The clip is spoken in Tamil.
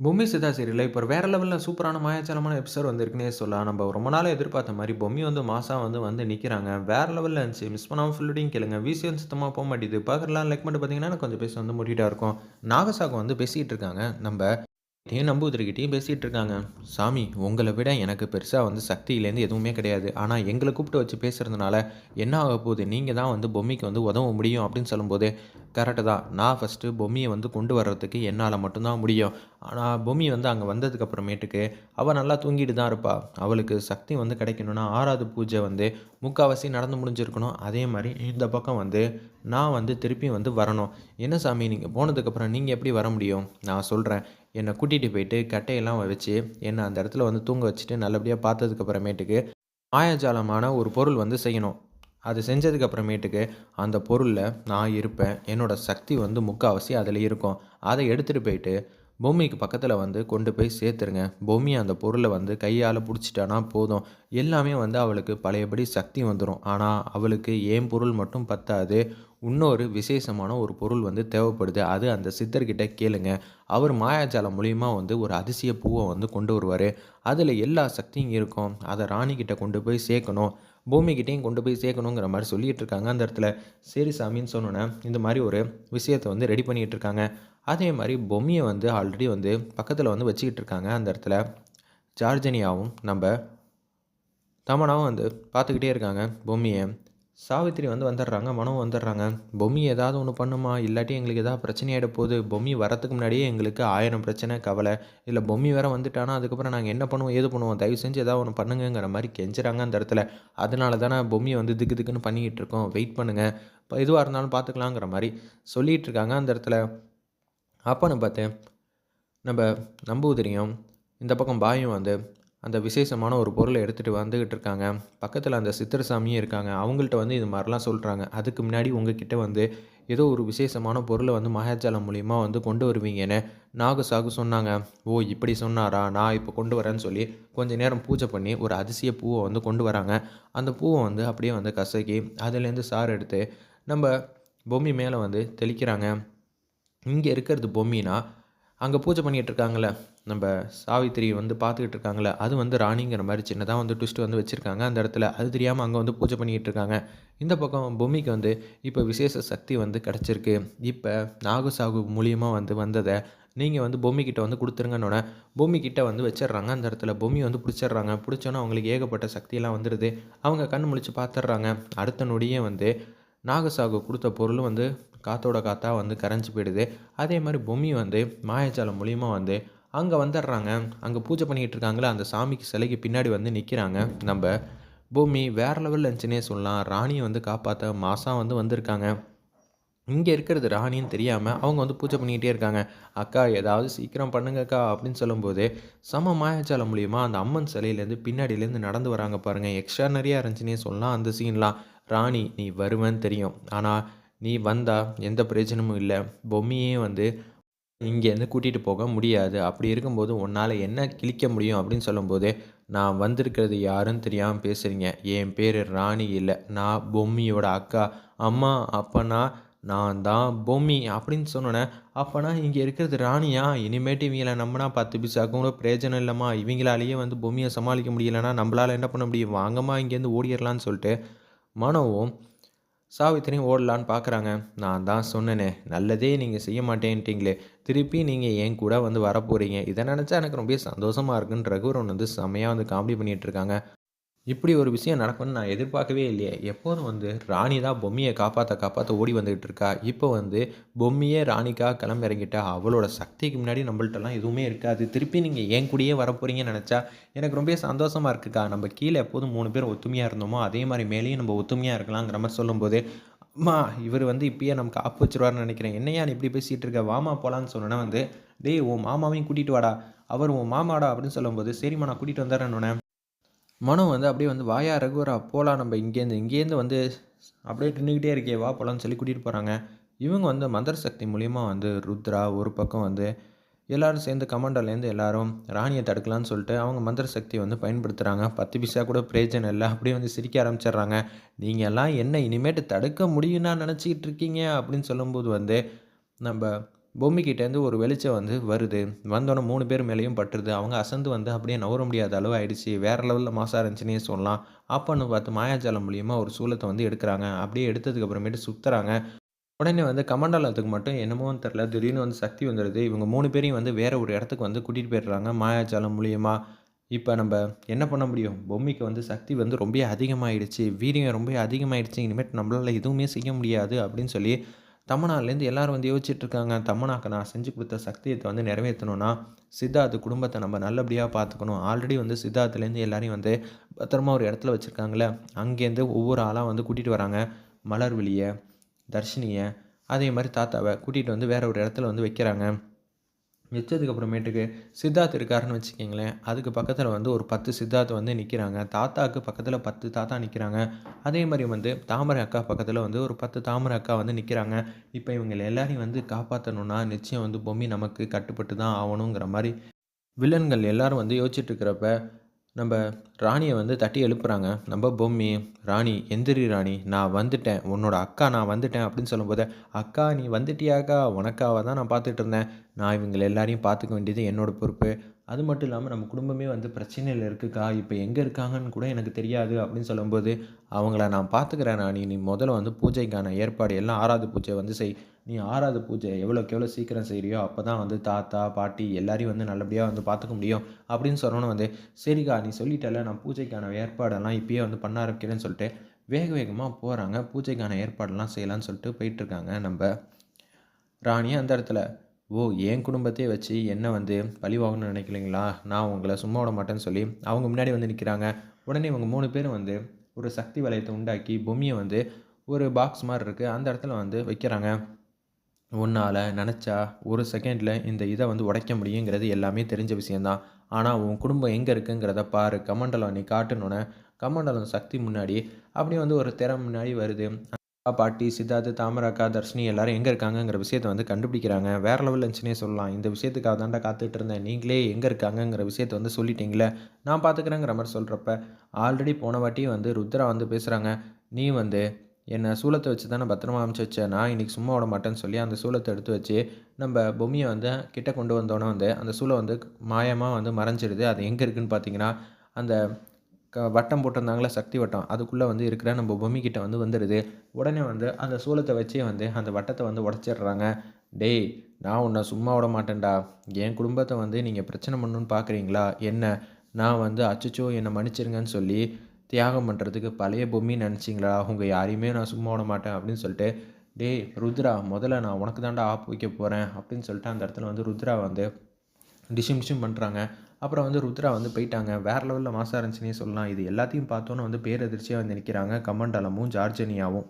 பொம்மி சிதா சீரியல்ல இப்போ வேற லெவல்ல சூப்பரான மாயாஜாலமான எபிசோட் வந்திருக்குன்னே சொல்லலாம். நம்ம ரொம்ப நாளா எதிர்பார்த்த மாரி பொம்மி வந்து மாஸா வந்து நிக்கிறாங்க. வேற லெவல்ல இருந்துச்சு. மிஸ் பண்ணாம ஃபுல் வீடியோயும் கேளுங்க. விசியும் சுத்தமா போ மாட்டேது. பார்க்கலாம் லைக் மட்டும் பார்த்தீங்கன்னா, எனக்கு கொஞ்சம் பேச வந்து மூட்டிட்டா இருக்கும். நாகசாகம் வந்து பேசிட்டு இருக்காங்க. நம்ப கிட்டயும் நம்பூதிரிகிட்டயும் பேசிட்டு இருக்காங்க. "சாமி, உங்கள விட எனக்கு பெருசா வந்து சக்தியிலேருந்து எதுவுமே கிடையாது. ஆனா எங்கள கூப்பிட்டு வச்சு பேசுறதுனால என்ன ஆகப்போகுது? நீங்க தான் வந்து பொம்மிக்கு வந்து உதவ முடியும்." அப்படின்னு சொல்லும்போது, கரெக்ட்டு தான். நான் ஃபர்ஸ்ட்டு பொம்மிய வந்து கொண்டு வர்றதுக்கு என்னால மட்டும் தான் முடியும். ஆனா பொம்மி வந்து அங்க வந்ததுக்கு அப்புறமேட்டுக்கு, அவ நல்லா தூங்கிட்டு தான் இருப்பா. அவளுக்கு சக்தி வந்து கிடைக்கணும்னா, 6வது பூஜை வந்து முக்காவாசி நடந்து முடிஞ்சிருக்கணும். அதே மாரி இந்த பக்கம் வந்து நான் வந்து திருப்பியும் வந்து வரணும். "என்ன சாமி, நீங்க போனதுக்கப்புறம் நீங்க எப்படி வர முடியும்?" நான் சொல்றேன். என்ன கூட்டிட்டு போயிட்டு கட்டையெல்லாம் வச்சு, என்ன அந்த இடத்துல வந்து தூங்க வச்சுட்டு நல்லபடியா பார்த்ததுக்கு அப்புறமேட்டுக்கு, மாயாஜாலமான ஒரு பொருள் வந்து செய்யணும். அது செஞ்சதுக்கு அப்புறமேட்டுக்கு, அந்த பொருள்ல நான் இருப்பேன். என்னோட சக்தி வந்து முக்காவாசி அதில இருக்கும். அத எடுத்துட்டு போயிட்டு, பொம்மிக்கு பக்கத்தில வந்து கொண்டு போய் சேர்த்துருங்க. பொம்மி அந்த பொருள வந்து கையால புடிச்சுட்டானா போதும். எல்லாமே வந்து அவளுக்கு பழையபடி சக்தி வந்துரும். ஆனா, அவளுக்கு என் பொருள் மட்டும் பத்தாது. இன்னொரு விசேஷமான ஒரு பொருள் வந்து தேவைப்படுது. அது அந்த சித்தர்கிட்ட கேளுங்க. அவர் மாயாஜாலம் மூலியமா வந்து ஒரு அதிசய பூவ வந்து கொண்டு வருவாரு. அதில எல்லா சக்தியும் இருக்கும். அத ராணி கிட்ட கொண்டு போய் சேர்க்கணும். பூமிகிட்டயும் கொண்டு போய் சேர்க்கணுங்கிற மாரி சொல்லிட்டு இருக்காங்க அந்த இடத்துல. சரி சாமின்னு சொன்னோனே, இந்த மாரி ஒரு விஷயத்த வந்து ரெடி பண்ணிட்டு இருக்காங்க. அதே மாரி பொம்மிய வந்து ஆல்ரெடி வந்து பக்கத்தில வந்து வச்சுக்கிட்டு இருக்காங்க அந்த இடத்துல. ஜார்ஜினியாவும், நம்ப தமன்னாவும் வந்து பார்த்துக்கிட்டே இருக்காங்க பொம்மிய. சாவித்திரி வந்து வந்துடுறாங்க. மனோவும் வந்துடுறாங்க. "பொம்மி ஏதாவது ஒண்ணு பண்ணுமா? இல்லாட்டி எங்களுக்கு ஏதாவது பிரச்சனை ஆயிட போது. பொம்மி வரத்துக்கு முன்னாடியே எங்களுக்கு 1000 பிரச்சனை, கவலை. இதில பொம்மி வேற வந்துட்டான்னா, அதுக்கப்புறம் நாங்க என்ன பண்ணுவோம்? ஏது பண்ணுவோம்? தயவு செஞ்சு ஏதாவது ஒண்ணு பண்ணுங்கங்கிற" மாரி கெஞ்சுறாங்க அந்த இடத்துல. "அதனால தானே பொம்மிய வந்து திக்கு திக்குன்னு பண்ணிக்கிட்டு இருக்கோம். வெயிட் பண்ணுங்க. இப்ப எதுவா இருந்தாலும் பார்த்துக்கலாங்கிற" மாரி சொல்லிட்டு இருக்காங்க அந்த இடத்துல. அப்பன்னு பார்த்து நம்ப நம்பூதிரியும், இந்த பக்கம் பாயும் வந்து அந்த விசேஷமான ஒரு பொருள எடுத்துட்டு வந்துகிட்டு இருக்காங்க. பக்கத்தில அந்த சித்தர் சாமியும் இருக்காங்க. அவங்கள்ட்ட வந்து இது மாரிலாம் சொல்றாங்க. "அதுக்கு முன்னாடி உங்ககிட்ட வந்து ஏதோ ஒரு விசேஷமான பொருள வந்து மாயாஜாலம் மூலியமா வந்து கொண்டு வருவீங்கன்னு நாகசாகு சொன்னாங்க." "ஓ! இப்படி சொன்னாரா? நான் இப்ப கொண்டு வரேன்னு" சொல்லி கொஞ்ச நேரம் பூஜை பண்ணி ஒரு அதிசய பூவ வந்து கொண்டு வராங்க. அந்த பூவ வந்து அப்படியே வந்து கசக்கி, அதிலேருந்து சாறு எடுத்து நம்ப பொம்மி மேல வந்து தெளிக்கிறாங்க. இங்க இருக்கிறது பொம்மினா, அங்க பூஜை பண்ணிட்டு இருக்காங்கல்ல, நம்ப சாவித்திரி வந்து பார்த்துக்கிட்டு இருக்காங்கல்ல, அது வந்து ராணிங்கிற மாரி சின்னதா வந்து ட்விஸ்ட் வந்து வச்சிருக்காங்க அந்த இடத்துல. அது தெரியாம அங்க வந்து பூஜை பண்ணிட்டு இருக்காங்க. இந்த பக்கம் பொம்மிக்கு வந்து இப்ப விசேஷ சக்தி வந்து கிடைச்சிருக்கு. இப்ப நாகசாகு மூலியமா வந்து வந்தத நீங்க வந்து பொம்மிகிட்ட வந்து குடுத்துருங்கன்னோனே, பொம்மிகிட்ட வந்து வச்சிடுறாங்க அந்த இடத்துல. பொம்மி வந்து புடிச்சிடுறாங்க. புடிச்சோனே அவங்களுக்கு ஏகப்பட்ட சக்தியெல்லாம் வந்துருது. அவங்க கண்ணு முழிச்சு பார்த்துடுறாங்க. அடுத்த நொடியே வந்து நாகசாகு குடுத்த பொருளும் வந்து காத்தோட காத்தா வந்து கரைஞ்சு போயிடுது. அதே மாரி பொம்மி வந்து மாயாஜாலம் மூலியமா வந்து அங்க வந்துடுறாங்க. அங்க பூஜை பண்ணிக்கிட்டு இருக்காங்கல்ல, அந்த சாமிக்கு சிலைக்கு பின்னாடி வந்து நிக்கிறாங்க. நம்ப பூமி வேற லெவல்ல இருந்துச்சுன்னே சொல்லலாம். ராணிய வந்து காப்பாத்த மாஸா வந்து வந்திருக்காங்க. இங்க இருக்கிறது ராணின்னு தெரியாம அவங்க வந்து பூஜை பண்ணிக்கிட்டே இருக்காங்க. "அக்கா ஏதாவது சீக்கிரம் பண்ணுங்கக்கா" அப்படின்னு சொல்லும்போது, செம மாயாஜாலம் மூலியமா அந்த அம்மன் சிலையிலேருந்து பின்னாடிலேருந்து நடந்து வராங்க பாருங்க. எக்ஸ்ட்ரார்டினரியா இருந்துச்சுன்னே சொல்லலாம் அந்த சீன்லாம். "ராணி, நீ வருவேன்னு தெரியும். ஆனா நீ வந்தா எந்த பிரயோஜனமும் இல்ல. பொம்மியே வந்து இங்கேருந்து கூட்டிட்டு போக முடியாது. அப்படி இருக்கும்போது உன்னால என்ன கிழிக்க முடியும்?" அப்படின்னு சொல்லும்போது, "நான் வந்திருக்கிறது யாருன்னு தெரியாம பேசுறீங்க. என் பேரு ராணி இல்ல. நான் பொம்மியோட அக்கா. அம்மா, அப்பன்னா நான் தான் பொம்மி" அப்படின்னு சொன்னோனே, "அப்பன்னா இங்க இருக்கிறது ராணியா? இனிமேட்டு இவிங்கள நம்புனா 10 பைசாக்கு கூட பிரயோஜனம் இல்லம்மா. இவிங்களாலேயே வந்து பொம்மிய சமாளிக்க முடியலன்னா, நம்பளால என்ன பண்ண முடியும்? வாங்கம்மா இங்கேருந்து ஓடிறலாம்ன்னு" சொல்லிட்டு மனோவும் சாவித்திரியும் ஓடலான்னு பார்க்குறாங்க. நான் தான் சொன்னேனே, நல்லதே நீங்க செய்ய மாட்டேன்ட்டீங்களே! திருப்பி நீங்க என் கூட வந்து வரப்போறீங்க. இத நெனச்சா எனக்கு ரொம்பவே சந்தோஷமா இருக்குன்னு ரகுவரன் வந்து செம்மையா வந்து காமெடி பண்ணிட்டு இருக்காங்க. இப்படி ஒரு விஷயம் நடக்கும்னு நான் எதிர்பார்க்கவே இல்லையே! எப்போதும் வந்து ராணி தான் பொம்மிய காப்பாத்த காப்பாத்த ஓடி வந்துகிட்டு இருக்கா. இப்போ வந்து பொம்மியே ராணிக்காக களம் இறங்கிட்டா. அவளோட சக்திக்கு முன்னாடி நம்மள்ட்டலாம் எதுவுமே இருக்காது. திருப்பி நீங்க என் கூடயே வரப்போறீங்கன்னு நெனச்சா, எனக்கு ரொம்பவே சந்தோஷமா இருக்குக்கா. நம்ம கீழ எப்போதும் 3 பேர் ஒத்துமையா இருந்தோமோ, அதே மாரி மேலேயும் நம்ம ஒத்துமையா இருக்கலாங்கிற மாரி சொல்லும்போது, அம்மா இவரு வந்து இப்பயே நமக்கு ஆப்பு வச்சுருவாருன்னு நெனைக்கிறேன். என்னய்யா நீ இப்படி பேசிட்டு இருக்க? வாம்மா போலான்னு சொன்னோனே வந்து, "டேய் உன் மாமாவையும் கூட்டிட்டு வாடா. அவர் உன் மாமாடா" அப்படின்னு சொல்லும்போது, "சரிம்மா நான் கூட்டிட்டு வந்துர்றேன்னோனே" மனோ வந்து அப்படியே வந்து, "வாயா ரகுவரா போலாம் நம்ப இங்கேருந்து வந்து அப்படியே நின்னுக்கிட்டே இருக்கியே வா போலாம்ன்னு" சொல்லி கூட்டிட்டு போறாங்க. இவங்க வந்து மந்திர சக்தி மூலியமா வந்து ருத்ரா ஒரு பக்கம் வந்து எல்லாரும் சேர்ந்து கமாண்டோலேருந்து எல்லாரும் ராணிய தடுக்கலான்னு சொல்லிட்டு அவங்க மந்திர சக்திய வந்து பயன்படுத்துறாங்க. 10 பைசா கூட பிரயோஜனம் இல்ல. அப்படியே வந்து சிரிக்க ஆரம்பிச்சுடுறாங்க. "நீங்கலாம் என்ன இனிமேட்டு தடுக்க முடியும்னா நெனச்சுக்கிட்டு இருக்கீங்க?" அப்படின்னு சொல்லும்போது வந்து, நம்ப பொம்மிக்கிட்டேருந்து ஒரு வெளிச்சம் வந்து வருது. வந்தோனே 3 பேர் மேலேயும் பட்டுருது. அவங்க அசந்து வந்து அப்படியே நகர முடியாத அளவு ஆயிடுச்சு. வேற லெவல்ல மாஸா இருந்துச்சுன்னே சொல்லலாம். அப்பன்னு பார்த்து மாயாஜாலம் மூலியமா ஒரு சூலத்த வந்து எடுக்குறாங்க. அப்படியே எடுத்ததுக்கு அப்புறமேட்டு சுத்துறாங்க. உடனே வந்து கமண்டலத்துக்கு மட்டும் என்னமோன்னு தெரியல. திடீர்னு வந்து சக்தி வந்துருது. இவங்க 3 பேரையும் வந்து வேற ஒரு இடத்துக்கு வந்து கூட்டிட்டு போயிடுறாங்க மாயாஜாலம் மூலியமா. இப்ப நம்ப என்ன பண்ண முடியும்? பொம்மிக்கு வந்து சக்தி வந்து ரொம்பவே அதிகமாயிடுச்சு. வீரியம் ரொம்பவே அதிகமாயிடுச்சு. இனிமேட்டு நம்மளால எதுவுமே செய்ய முடியாது அப்படின்னு சொல்லி தமன்னாலேருந்து எல்லாரும் வந்து யோசிச்சுட்டு இருக்காங்க. தமன்னாக்கு நான் செஞ்சு குடுத்த சத்தியத்த வந்து நிறைவேத்தணும்னா, சித்தார்த் குடும்பத்த நம்ம நல்லபடியா பார்த்துக்கணும். ஆல்ரெடி வந்து சித்தார்த்லேருந்து எல்லாரையும் வந்து பத்திரமா ஒரு இடத்துல வச்சிருக்காங்கல்ல. அங்கேருந்து ஒவ்வொரு ஆளா வந்து கூட்டிட்டு வராங்க. மலர்விழிய, தர்ஷினிய, அதே மாரி தாத்தாவ கூட்டிட்டு வந்து வேற ஒரு இடத்துல வந்து வைக்கிறாங்க. வச்சதுக்கு அப்புறமேட்டுக்கு சித்தார்த் இருக்காருன்னு வச்சுக்கங்களேன். அதுக்கு பக்கத்தில வந்து ஒரு 10 சித்தார்த் வந்து நிக்கிறாங்க. தாத்தாக்கு பக்கத்தில 10 தாத்தா நிக்கிறாங்க. அதே மாரி வந்து தாமரை அக்கா பக்கத்தில வந்து ஒரு 10 தாமரை அக்கா வந்து நிக்கிறாங்க. இப்ப இவங்கள எல்லாரையும் வந்து காப்பாத்தணும்னா, நிச்சயம் வந்து பொம்மி நமக்கு கட்டுப்பட்டு தான் ஆவணுங்கிற மாரி வில்லன்கள் எல்லாரும் வந்து யோசிச்சுட்டு இருக்கிறப்ப நம்ப ராணிய வந்து தட்டி எழுப்புறாங்க. நம்ப பொம்மி, "ராணி எந்திரி ராணி, நான் வந்துட்டேன். உன்னோட அக்கா நான் வந்துட்டேன்" அப்படின்னு சொல்லும்போது, "அக்கா நீ வந்துட்டியாக்கா? உனக்காக தான் நான் பார்த்துட்டு இருந்தேன். நான் இவங்கள எல்லாரையும் பார்த்துக்க வேண்டியது என்னோட பொறுப்பு. அது மட்டும் இல்லாம நம்ம குடும்பமே வந்து பிரச்சனையில இருக்குக்கா. இப்ப எங்க இருக்காங்கன்னு கூட எனக்கு தெரியாது" அப்படின்னு சொல்லும்போது, "அவங்கள நான் பார்த்துக்கிறேன் ராணி. நீ முதல்ல வந்து பூஜைக்கான ஏற்பாடு எல்லாம் ஆராத பூஜை வந்து செய். நீ ஆராத பூஜை எவ்வளோக்கு எவ்வளோ சீக்கிரம் செய்றியோ, அப்பதான் வந்து தாத்தா, பாட்டி எல்லாரையும் வந்து நல்லபடியா வந்து பார்த்துக்க முடியும்" அப்படின்னு சொன்னோனே வந்து சரிக்கா நீ சொல்லிட்டல்ல நான் பூஜைக்கான ஏற்பாடெல்லாம் இப்பயே வந்து பண்ண ஆரம்பிக்கிறேன்னு சொல்லிட்டு, வேக வேகமா போறாங்க. பூஜைக்கான ஏற்பாடெல்லாம் செய்யலான்னு சொல்லிட்டு போயிட்டுருக்காங்க நம்ப ராணி அந்த இடத்துல. "ஓ! என் குடும்பத்தையே வச்சு என்ன வந்து பழி வாங்கணும்னு நினைக்கிறீங்களா? நான் உங்கள சும்மா விட மாட்டேன்னு" சொல்லி அவங்க முன்னாடி வந்து நிக்கிறாங்க. உடனே இவங்க 3 பேரும் வந்து ஒரு சக்தி வலயத்த உண்டாக்கி பொம்மிய வந்து ஒரு பாக்ஸ் மாரி இருக்கு. அந்த இடத்துல வந்து வைக்கிறாங்க. உன்னால நெனச்சா, ஒரு செகண்ட்ல இந்த இத வந்து உடைக்க முடியுங்கிறது எல்லாமே தெரிஞ்ச விஷயம் தான். ஆனா, உன் குடும்பம் எங்க இருக்குங்கிறத பாரு. கமண்டலம் நீ காட்டுனோனே, கமண்டலம் சக்தி முன்னாடி அப்படியே வந்து ஒரு திரை முன்னாடி வருது. அப்பா, பாட்டி, சித்தார்த்து, தாமரை அக்கா, தர்ஷினி எல்லாரும் எங்க இருக்காங்கங்கிற விஷயத்த வந்து கண்டுபிடிக்கிறாங்க. வேற லெவல்ல இருந்துச்சுன்னே சொல்லலாம். இந்த விஷயத்துக்காக தான்டா காத்துட்டு இருந்தேன். நீங்களே எங்க இருக்காங்கங்கிற விஷயத்த வந்து சொல்லிட்டீங்களே, நான் பார்த்துக்கிறேங்கிற மாரி சொல்றப்ப, ஆல்ரெடி போன வாட்டி வந்து ருத்ரா வந்து பேசுறாங்க. நீ வந்து என்ன சூலத்த வச்சு தானே பத்திரமா அனுப்பிச்சு வச்ச. நான் இன்னைக்கு சும்மா விட மாட்டேன்னு சொல்லி அந்த சூலத்த எடுத்து வச்சு, நம்ப பொம்மிய வந்து கிட்ட கொண்டு வந்தோனே வந்து, அந்த சூலம் வந்து மாயமா வந்து மறைஞ்சிருது. அது எங்க இருக்குன்னு பார்த்தீங்கன்னா, அந்த வட்டம் போட்டிருந்தாங்கல்ல சக்தி வட்டம். அதுக்குள்ள வந்து இருக்கிற நம்ம பொம்மிகிட்ட வந்து வந்துருது. உடனே வந்து அந்த சூலத்த வச்சே வந்து அந்த வட்டத்த வந்து உடைச்சிடுறாங்க. "டேய்! நான் உன்ன சும்மா விட மாட்டேன்டா. என் குடும்பத்த வந்து நீங்க பிரச்சனை பண்ணணும்னு பார்க்குறீங்களா? என்ன நான் வந்து அச்சச்சோ! என்ன மன்னிச்சிருங்கன்னு சொல்லி தியாகம் பண்றதுக்கு பழைய பொம்மின்னு நெனச்சீங்களா? உங்க யாரையுமே நான் சும்மா விட மாட்டேன்" அப்படின்னு சொல்லிட்டு, "டேய் ருத்ரா! மொதல்ல நான் உனக்கு தான்டா ஆப்பு வைக்க போறேன்" அப்படின்னு சொல்லிட்டு அந்த இடத்துல வந்து ருத்ரா வந்து டிஷும் டிஷும் பண்றாங்க. அப்புறம் வந்து ருத்ரா வந்து போயிட்டாங்க. வேற லெவல்ல மாஸா இருந்துச்சுன்னே சொல்லலாம். இது எல்லாத்தையும் பார்த்தோன்னே வந்து பேரதிர்ச்சியா வந்து நிக்கிறாங்க கமண்டலமும், ஜார்ஜினியாவும்.